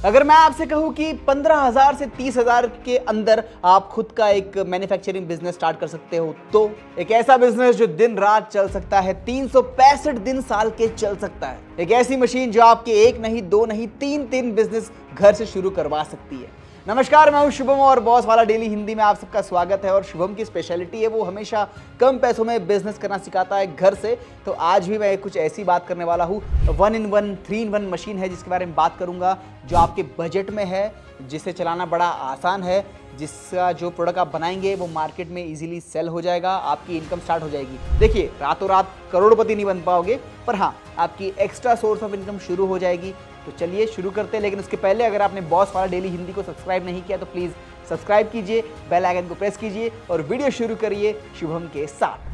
अगर मैं आपसे कहूं कि 15,000 से 30,000 के अंदर आप खुद का एक मैन्युफैक्चरिंग बिजनेस स्टार्ट कर सकते हो, तो एक ऐसा बिजनेस जो दिन रात चल सकता है, 365 दिन साल के चल सकता है। एक ऐसी मशीन जो आपके एक नहीं, दो नहीं, तीन बिजनेस घर से शुरू करवा सकती है। नमस्कार, मैं हूं शुभम और बॉस वाला डेली हिंदी में आप सबका स्वागत है। और शुभम की स्पेशलिटी है वो हमेशा कम पैसों में बिजनेस करना सिखाता है घर से। तो आज भी मैं कुछ ऐसी बात करने वाला हूं। 1-in-1 3-in-1 मशीन है जिसके बारे में बात करूंगा, जो आपके बजट में है, जिसे चलाना बड़ा आसान है, जिसका जो प्रोडक्ट आप बनाएंगे वो मार्केट में इजीली सेल हो जाएगा, आपकी इनकम स्टार्ट हो जाएगी। देखिए, रातों रात करोड़पति नहीं बन पाओगे, पर हाँ, आपकी एक्स्ट्रा सोर्स ऑफ इनकम शुरू हो जाएगी। तो चलिए शुरू करते हैं। लेकिन उसके पहले अगर आपने बॉस वाला डेली हिंदी को सब्सक्राइब नहीं किया तो प्लीज़ सब्सक्राइब कीजिए, बेल आइकन को प्रेस कीजिए और वीडियो शुरू करिए शुभम के साथ।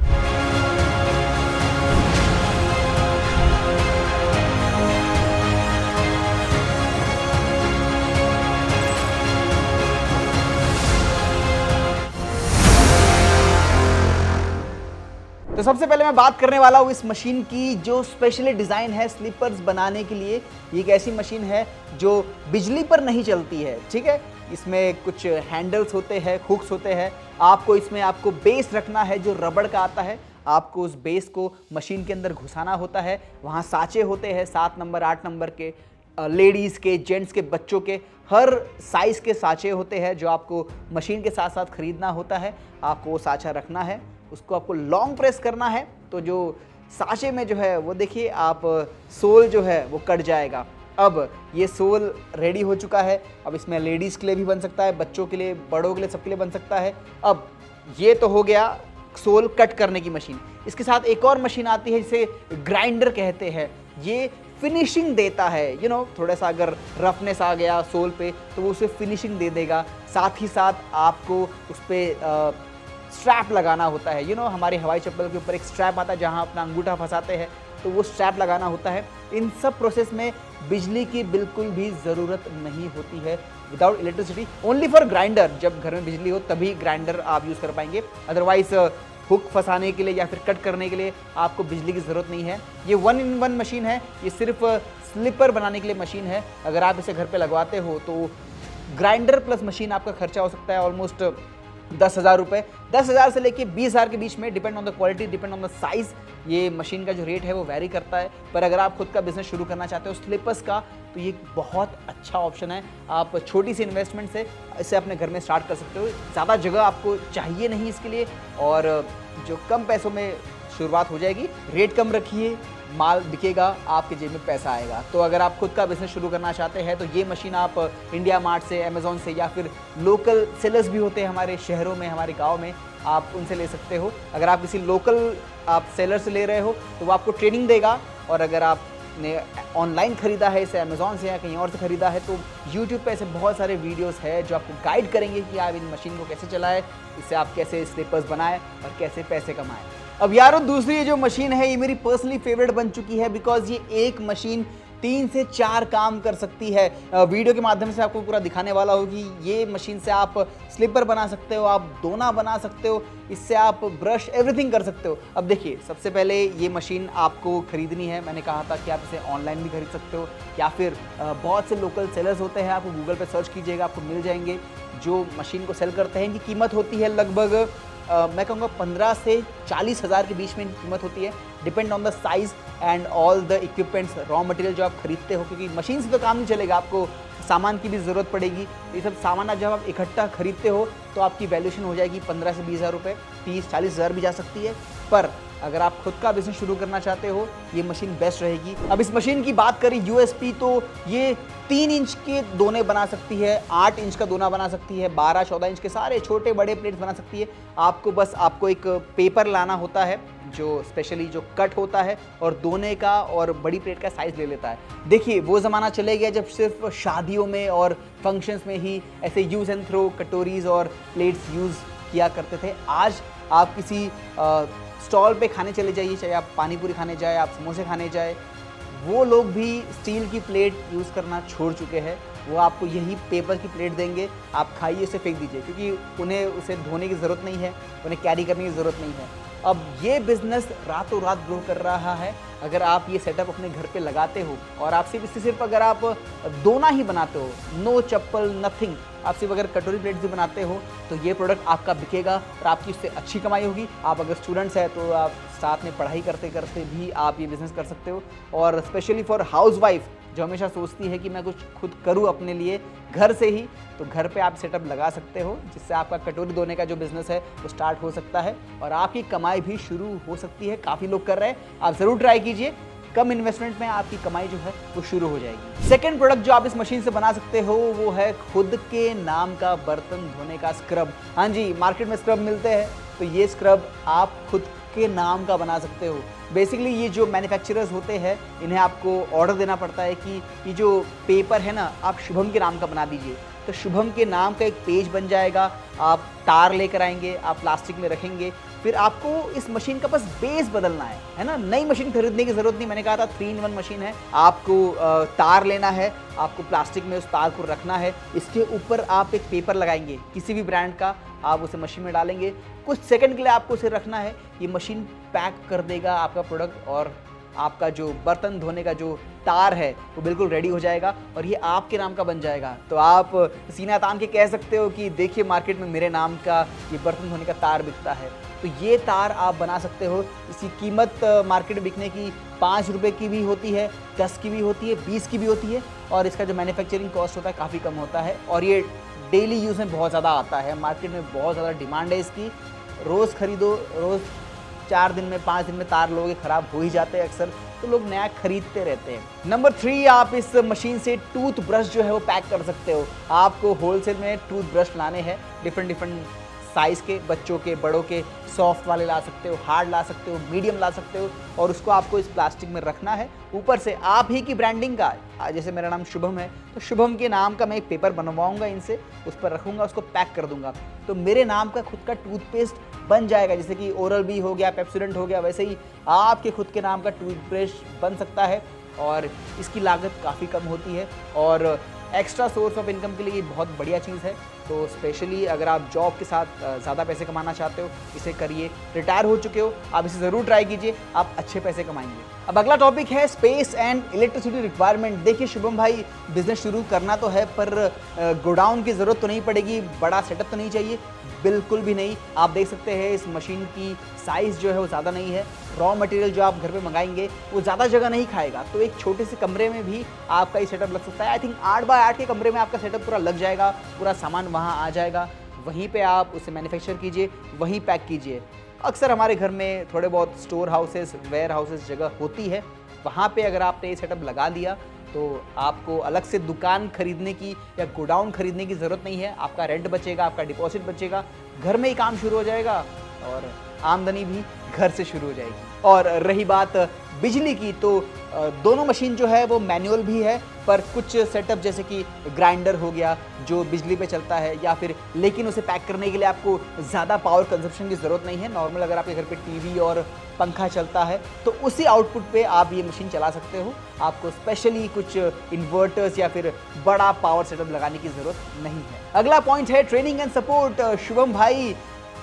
तो सबसे पहले मैं बात करने वाला हूँ इस मशीन की, जो स्पेशली डिज़ाइन है स्लीपर्स बनाने के लिए। ये एक ऐसी मशीन है जो बिजली पर नहीं चलती है, ठीक है। इसमें कुछ हैंडल्स होते हैं, हुक्स होते हैं। आपको बेस रखना है जो रबड़ का आता है। आपको उस बेस को मशीन के अंदर घुसाना होता है। वहाँ साँचे होते हैं 7 नंबर 8 नंबर के, लेडीज़ के, जेंट्स के, बच्चों के, हर साइज़ के साँचे होते हैं जो आपको मशीन के साथ साथ ख़रीदना होता है। आपको वो साँचा रखना है, उसको आपको लॉन्ग प्रेस करना है। तो जो साँचे में जो है वो देखिए, आप सोल जो है वो कट जाएगा। अब ये सोल रेडी हो चुका है। अब इसमें लेडीज़ के लिए भी बन सकता है, बच्चों के लिए, बड़ों के लिए, सबके लिए बन सकता है। अब ये तो हो गया सोल कट करने की मशीन। इसके साथ एक और मशीन आती है जिसे ग्राइंडर कहते हैं। ये फिनिशिंग देता है, थोड़ा सा अगर रफनेस आ गया सोल पे तो वो उसे फिनिशिंग दे देगा। साथ ही साथ आपको उस पर स्ट्रैप लगाना होता है। हमारे हवाई चप्पल के ऊपर एक स्ट्रैप आता है जहां अपना अंगूठा फंसाते हैं, तो वो स्ट्रैप लगाना होता है। इन सब प्रोसेस में बिजली की बिल्कुल भी ज़रूरत नहीं होती है। Without electricity, only for grinder. जब घर में बिजली हो तभी ग्राइंडर आप यूज़ कर पाएंगे, अदरवाइज हुक फंसाने के लिए या फिर कट करने के लिए आपको बिजली की ज़रूरत नहीं है। ये 1-in-1 मशीन है। ये सिर्फ स्लीपर बनाने के लिए मशीन है। अगर आप इसे घर पे लगवाते हो तो ग्राइंडर प्लस मशीन आपका खर्चा हो सकता है ऑलमोस्ट 10,000 रुपये। 10,000 से लेके 20,000 के बीच में, depend on the quality, depend on the size. ये मशीन का जो रेट है वो वैरी करता है। पर अगर आप खुद का बिजनेस शुरू करना चाहते हो स्लीपर्स का, तो ये बहुत अच्छा ऑप्शन है। आप छोटी सी इन्वेस्टमेंट से इसे अपने घर में स्टार्ट कर सकते हो। ज़्यादा जगह आपको चाहिए नहीं इसके लिए, और जो कम पैसों में शुरुआत हो जाएगी। रेट कम रखिए, माल बिकेगा, आपके जेब में पैसा आएगा। तो अगर आप खुद का बिजनेस शुरू करना चाहते हैं तो ये मशीन आप इंडिया मार्ट से, अमेज़ॉन से, या फिर लोकल सेलर्स भी होते हैं हमारे शहरों में, हमारे गांव में, आप उनसे ले सकते हो। अगर आप किसी लोकल सेलर से ले रहे हो तो वो आपको ट्रेनिंग देगा। और अगर आपने ऑनलाइन ख़रीदा है, इसे अमेज़ॉन से या कहीं और से ख़रीदा है, तो यूट्यूब पे ऐसे बहुत सारे वीडियोस है जो आपको गाइड करेंगे कि आप इन मशीन को कैसे चलाएं, इससे आप कैसे स्लीपर्स बनाएं और कैसे पैसे कमाएं। अब यारों, दूसरी जो मशीन है ये मेरी पर्सनली फेवरेट बन चुकी है, बिकॉज ये एक मशीन 3 से 4 काम कर सकती है। वीडियो के माध्यम से आपको पूरा दिखाने वाला हो कि ये मशीन से आप स्लीपर बना सकते हो, आप दोना बना सकते हो, इससे आप ब्रश, एवरीथिंग कर सकते हो। अब देखिए, सबसे पहले ये मशीन आपको खरीदनी है। मैंने कहा था कि आप इसे ऑनलाइन भी खरीद सकते हो, या फिर बहुत से लोकल सेलर्स होते हैं, आप गूगल पे सर्च कीजिएगा, आपको मिल जाएंगे जो मशीन को सेल करते हैं। इनकी कीमत होती है लगभग मैं कहूँगा 15 से 40,000 के बीच में इनकी कीमत होती है, depend on the size and all the equipments, raw material जो आप खरीदते हो, क्योंकि मशीन से तो काम नहीं चलेगा, आपको सामान की भी ज़रूरत पड़ेगी। ये सब सामान जब आप इकट्ठा खरीदते हो तो आपकी वैल्यूएशन हो जाएगी 15 से 20,000 रुपये, 30-40,000 भी जा सकती है। पर अगर आप खुद का बिजनेस शुरू करना चाहते हो, ये मशीन बेस्ट रहेगी। अब इस मशीन की बात करें यूएसपी, तो ये 3 इंच के दोने बना सकती है, 8 इंच का दोना बना सकती है, 12-14 इंच के सारे छोटे बड़े प्लेट्स बना सकती है। आपको एक पेपर लाना होता है जो स्पेशली जो कट होता है और दोने का और बड़ी प्लेट का साइज़ ले लेता है। देखिए, वो ज़माना चले गया जब सिर्फ शादियों में और फंक्शंस में ही ऐसे यूज़ एंड थ्रो कटोरीज़ और प्लेट्स यूज़ किया करते थे। आज आप किसी स्टॉल पे खाने चले जाइए, चाहे आप पानी पूरी खाने जाए, आप समोसे खाने जाए, वो लोग भी स्टील की प्लेट यूज़ करना छोड़ चुके हैं। वो आपको यही पेपर की प्लेट देंगे, आप खाइए, उसे फेंक दीजिए, क्योंकि उन्हें उसे धोने की ज़रूरत नहीं है, उन्हें कैरी करने की ज़रूरत नहीं है। अब ये बिज़नेस रातों रात ग्रो कर रहा है अगर आप ये सेटअप अपने घर पे लगाते हो और आप सिर्फ अगर आप दोना ही बनाते हो, नो चप्पल नथिंग, आप सिर्फ अगर कटोरी प्लेट्स भी बनाते हो तो ये प्रोडक्ट आपका बिकेगा और आपकी इससे अच्छी कमाई होगी। आप अगर स्टूडेंट्स हैं तो आप साथ में पढ़ाई करते करते भी आप ये बिज़नेस कर सकते हो। और स्पेशली फॉर हाउसवाइफ जो हमेशा सोचती है कि मैं कुछ खुद करूँ अपने लिए घर से ही, तो घर पे आप सेटअप लगा सकते हो, जिससे आपका कटोरी धोने का जो बिज़नेस है वो स्टार्ट हो सकता है और आपकी कमाई भी शुरू हो सकती है। काफ़ी लोग कर रहे हैं, आप ज़रूर ट्राई कीजिए। कम इन्वेस्टमेंट में आपकी कमाई जो है वो शुरू हो जाएगी। सेकंड प्रोडक्ट जो आप इस मशीन से बना सकते हो वो है खुद के नाम का बर्तन धोने का स्क्रब। हाँ जी, मार्केट में स्क्रब मिलते हैं, तो ये स्क्रब आप खुद के नाम का बना सकते हो। बेसिकली ये जो मैन्युफैक्चरर्स होते हैं इन्हें आपको ऑर्डर देना पड़ता है कि ये जो पेपर है ना, आप शुभम के नाम का बना दीजिए, तो शुभम के नाम का एक पेज बन जाएगा। आप तार लेकर आएंगे, आप प्लास्टिक में रखेंगे, फिर आपको इस मशीन का बस बेस बदलना है ना। नई मशीन खरीदने की ज़रूरत नहीं, मैंने कहा था 3-in-1 मशीन है। आपको तार लेना है, आपको प्लास्टिक में उस तार को रखना है, इसके ऊपर आप एक पेपर लगाएंगे किसी भी ब्रांड का, आप उसे मशीन में डालेंगे, कुछ सेकंड के लिए आपको उसे रखना है, ये मशीन पैक कर देगा आपका प्रोडक्ट और आपका जो बर्तन धोने का जो तार है वो बिल्कुल रेडी हो जाएगा और ये आपके नाम का बन जाएगा। तो आप सीना तान के कह सकते हो कि देखिए मार्केट में मेरे नाम का ये बर्तन धोने का तार बिकता है। तो ये तार आप बना सकते हो। इसकी कीमत मार्केट में बिकने की 5 रुपये की भी होती है, 10 की भी होती है, 20 की भी होती है और इसका जो मैन्युफैक्चरिंग कॉस्ट होता है काफ़ी कम होता है और ये डेली यूज़ में बहुत ज़्यादा आता है। मार्केट में बहुत ज़्यादा डिमांड है इसकी। रोज़ खरीदो, रोज़ 4 दिन में 5 दिन में तार लोगे ख़राब हो ही जाते हैं अक्सर, तो लोग नया खरीदते रहते हैं। नंबर 3, आप इस मशीन से टूथ ब्रश जो है वो पैक कर सकते हो। आपको होलसेल में टूथ ब्रश लाने हैं डिफरेंट साइज़ के, बच्चों के, बड़ों के, सॉफ्ट वाले ला सकते हो, हार्ड ला सकते हो, मीडियम ला सकते हो और उसको आपको इस प्लास्टिक में रखना है। ऊपर से आप ही की ब्रांडिंग का, जैसे मेरा नाम शुभम है तो शुभम के नाम का मैं एक पेपर बनवाऊंगा इनसे, उस पर रखूंगा, उसको पैक कर दूंगा, तो मेरे नाम का खुद का टूथपेस्ट बन जाएगा। जैसे कि ओरल बी हो गया, पेप्सोडेंट हो गया, वैसे ही आपके खुद के नाम का टूथब्रश बन सकता है और इसकी लागत काफ़ी कम होती है और एक्स्ट्रा सोर्स ऑफ इनकम के लिए ये बहुत बढ़िया चीज़ है। तो स्पेशली अगर आप जॉब के साथ ज़्यादा पैसे कमाना चाहते हो, इसे करिए। रिटायर हो चुके हो, आप इसे ज़रूर ट्राई कीजिए, आप अच्छे पैसे कमाएंगे। अब अगला टॉपिक है स्पेस एंड इलेक्ट्रिसिटी रिक्वायरमेंट। देखिए शुभम भाई, बिजनेस शुरू करना तो है पर गोडाउन की ज़रूरत तो नहीं पड़ेगी, बड़ा सेटअप तो नहीं चाहिए, बिल्कुल भी नहीं। आप देख सकते हैं इस मशीन की साइज़ जो है वो ज़्यादा नहीं है। रॉ मटेरियल जो आप घर पे मंगाएंगे वो ज़्यादा जगह नहीं खाएगा, तो एक छोटे से कमरे में भी आपका ये सेटअप लग सकता है। आई थिंक 8x8 के कमरे में आपका सेटअप पूरा लग जाएगा, पूरा सामान वहाँ आ जाएगा, वहीं पे आप उसे मैन्युफैक्चर कीजिए, वहीं पैक कीजिए। अक्सर हमारे घर में थोड़े बहुत स्टोर हाउसेस, वेयर हाउसेस जगह होती है, वहाँ पे अगर आपने ये सेटअप लगा दिया तो आपको अलग से दुकान खरीदने की या गोडाउन खरीदने की ज़रूरत नहीं है। आपका रेंट बचेगा, आपका डिपॉजिट बचेगा, घर में ही काम शुरू हो जाएगा और आमदनी भी घर से शुरू हो जाएगी। और रही बात बिजली की, तो दोनों मशीन जो है वो मैनुअल भी है, पर कुछ सेटअप जैसे कि ग्राइंडर हो गया जो बिजली पे चलता है या फिर, लेकिन उसे पैक करने के लिए आपको ज़्यादा पावर कंजप्शन की ज़रूरत नहीं है। नॉर्मल अगर आपके घर पे टीवी और पंखा चलता है तो उसी आउटपुट पे आप ये मशीन चला सकते हो। आपको स्पेशली कुछ इन्वर्टर्स या फिर बड़ा पावर सेटअप लगाने की ज़रूरत नहीं है। अगला पॉइंट है ट्रेनिंग एंड सपोर्ट। शुभम भाई,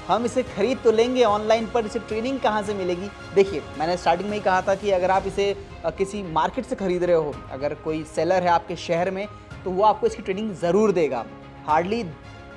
हम इसे खरीद तो लेंगे ऑनलाइन, पर इसे ट्रेनिंग कहाँ से मिलेगी? देखिए, मैंने स्टार्टिंग में ही कहा था कि अगर आप इसे किसी मार्केट से खरीद रहे हो, अगर कोई सेलर है आपके शहर में, तो वो आपको इसकी ट्रेनिंग ज़रूर देगा। हार्डली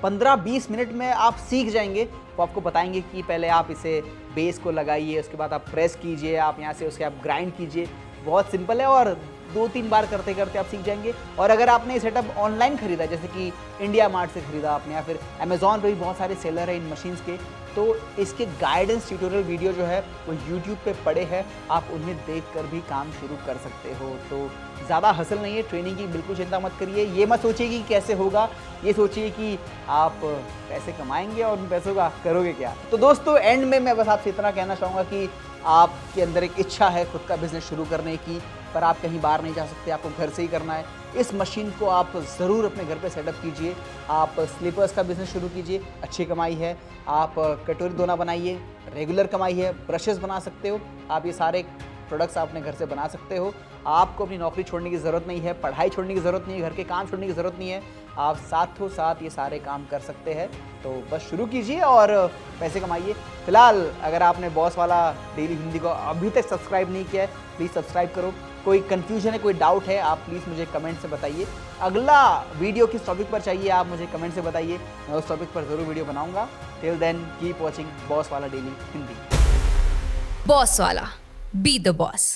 15-20 मिनट में आप सीख जाएंगे। वो आपको बताएंगे कि पहले आप इसे बेस को लगाइए, उसके बाद आप प्रेस कीजिए, आप यहाँ से उसके आप ग्राइंड कीजिए। बहुत सिंपल है और 2-3 बार करते करते आप सीख जाएंगे। और अगर आपने ये सेटअप ऑनलाइन खरीदा, जैसे कि इंडिया मार्ट से खरीदा आपने या फिर अमेज़ॉन पे भी बहुत सारे सेलर हैं इन मशीन्स के, तो इसके गाइडेंस ट्यूटोरियल वीडियो जो है वो यूट्यूब पे पड़े हैं, आप उन्हें देखकर भी काम शुरू कर सकते हो। तो ज़्यादा हसल नहीं है, ट्रेनिंग की बिल्कुल चिंता मत करिए। ये मत सोचिए कि कैसे होगा, ये सोचिए कि आप पैसे कमाएंगे और उन पैसों का करोगे क्या। तो दोस्तों, एंड में मैं बस आपसे इतना कहना चाहूँगा कि आपके अंदर एक इच्छा है खुद का बिज़नेस शुरू करने की, पर आप कहीं बाहर नहीं जा सकते, आपको घर से ही करना है। इस मशीन को आप ज़रूर अपने घर पे सेटअप कीजिए। आप स्लीपर्स का बिज़नेस शुरू कीजिए, अच्छी कमाई है। आप कटोरी दोना बनाइए, रेगुलर कमाई है। ब्रशेस बना सकते हो, आप ये सारे प्रोडक्ट्स आप अपने घर से बना सकते हो। आपको अपनी नौकरी छोड़ने की ज़रूरत नहीं है, पढ़ाई छोड़ने की ज़रूरत नहीं है, घर के काम छोड़ने की ज़रूरत नहीं है। आप साथों साथ ये सारे काम कर सकते हैं। तो बस शुरू कीजिए और पैसे कमाइए। फिलहाल अगर आपने बॉस वाला डेली हिंदी को अभी तक सब्सक्राइब नहीं किया है, प्लीज़ सब्सक्राइब करो। कोई कन्फ्यूजन है, कोई डाउट है, आप प्लीज़ मुझे कमेंट से बताइए। अगला वीडियो किस टॉपिक पर चाहिए आप मुझे कमेंट से बताइए, मैं उस टॉपिक पर ज़रूर वीडियो बनाऊंगा। Till then keep watching boss वाला डेली हिंदी। बॉस वाला, बी द बॉस।